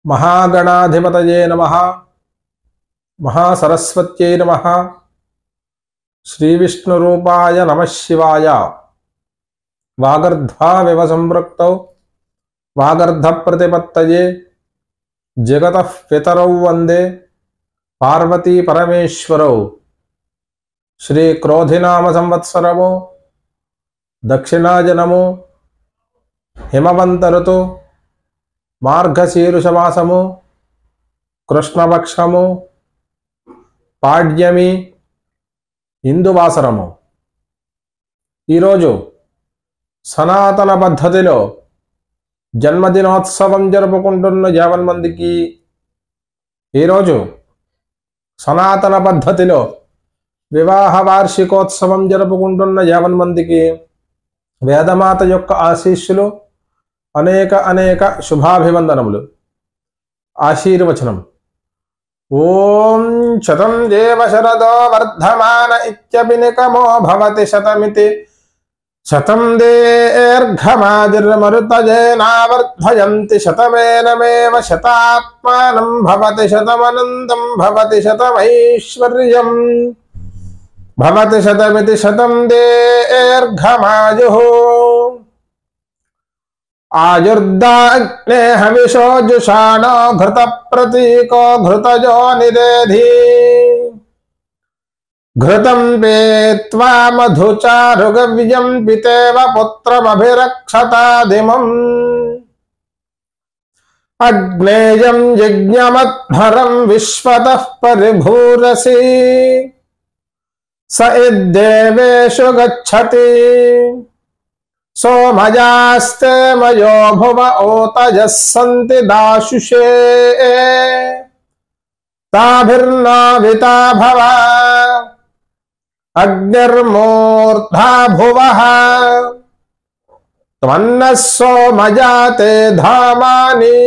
महागणाधिपतये नमः। महासरस्वत्यै नमः। श्रीविष्णुरूपाय नमः शिवाय। वागर्ध्वाविव संपृक्तौ वागर्धप्रतिपत्तये जगतः पितरौ वन्दे पार्वती परमेश्वरौ। श्रीक्रोधिनाम संवत्सरमो दक्षिणाजनमो हिमवंत ऋतु మార్గశీర్షమాసము కృష్ణపక్షము పాడ్యమి ఇందువాసరము. ఈరోజు సనాతన పద్ధతిలో జన్మదినోత్సవం జరుపుకుంటున్న యావన్మందికి, ఈరోజు సనాతన పద్ధతిలో వివాహ వార్షికోత్సవం జరుపుకుంటున్న యావన్మందికి వేదమాత యొక్క ఆశీస్సులు, అనేక అనేక శుభాభివందనములు. ఆశీర్వచనం. ఓం శతం దేవ శరదో వర్ధమాన ఇత్యభినికమో భవతి శతమితి శతం దీర్ఘమాదిర్మరుతజేనావర్ధయంతి శతమేనమేవ శతాత్మానం భవతి శతమనంతం భవతి శతమైశ్వర్యం భవతి శతమితి శతం దీర్ఘమాయుః. आयुर्दाग्ने हविषो जुषाणो घृत प्रतीको घृतजो निदेधि घृतं पेत्वा मधुचारुगव्यं पितेव पुत्रमभिरक्षतादिमम् अग्नेयं यज्ञमध्वरं विश्वतः परिभूरसि स इद्देवेषु गच्छति सोमयास्ते मयो भुव ओतजः सन्ति दाशुषे ताभिर्नाविता भव अग्निर्मूर्धा भुवः त्वन्नः सोमयाते धामानि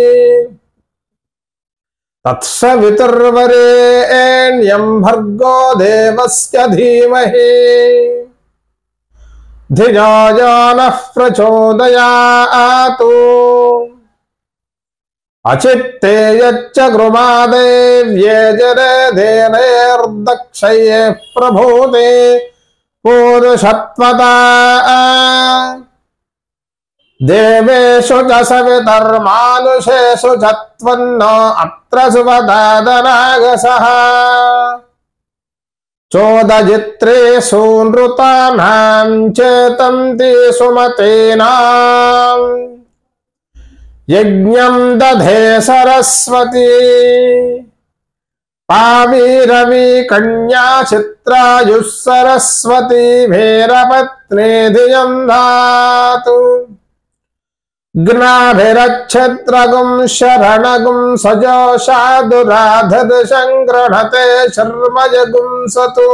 तत्सवितुर्वरेण्यं भर्गो देवस्य धीमहि धियो यो नः प्रचोदयातु. अचित्ते यच्च गृमादेव्ये जरेधेनैर्दक्षये प्रभूते पूरुषत्वता देवेषु च सवितर्मानुषेषु च त्वन्नो अत्र सुवदादनागसः चोदजित्रे सूनृतानां चेतन्ति सुमतेनां यज्ञं दधे सरस्वती पावीरवि कन्या चित्रायुः सरस्वती भैरपत्नी धियं धातु ग्नाभिरच्छत्रगुं शरणगुं सजोषा दुराधदशं शर्मजगुं सतु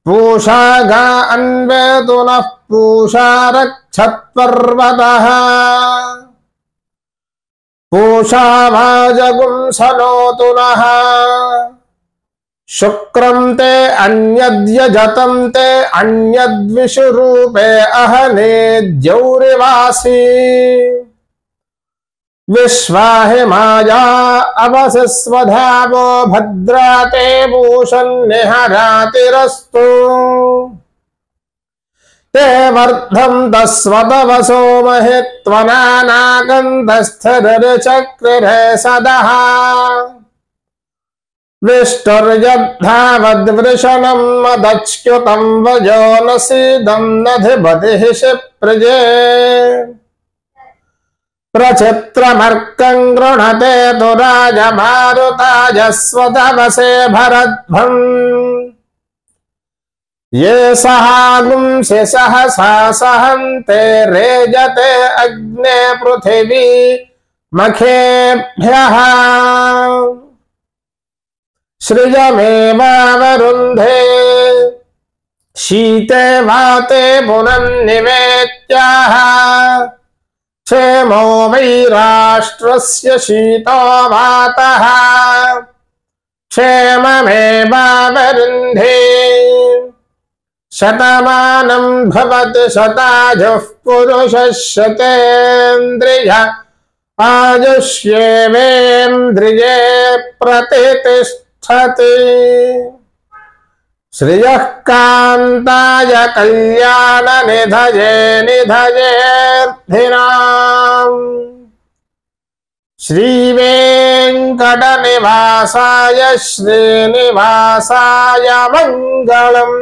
पूषा गा अन्वेतु नः पूषा रक्षत्पर्वतः पूषा वाजगुं सनोतु नः शुक्रं ते अन्यद्यजतं ते अन्यद्विषुरूपे अहने द्यौरिवासी विश्वाहिमाया अवसिस्वधावो भद्राते भूषन्निहरातिरस्तु ते वर्धन्त स्वतवसो महित्वनानागन्धस्थिरचक्रिरे सदः विष्टुर्यद्धावद्वृषणं मदच्युतं वजो न सीदं नधिपतिः शिप्रजे प्रचित्रमर्कं गृणते तु राजमारुताय स्वतवसे भरद्भम् ये सहागुंसि सहसा सहन्ते रेजते अग्ने पृथिवी मखेभ्यः सृजमेवावरुन्धे शीते वाते पुनन्निवेत्याः क्षेमो वै राष्ट्रस्य शीतो वातः क्षेममेवावरुन्धे शतमानं भवति शतायुः पुरुषः शतेन्द्रिय आयुष्येवेन्द्रिये प्रतिष्ठति श्रियः कान्ताय कल्याण निधये निधयेऽर्थिनाम् श्रीवेङ्कटनिवासाय श्रीनिवासाय मङ्गलम्।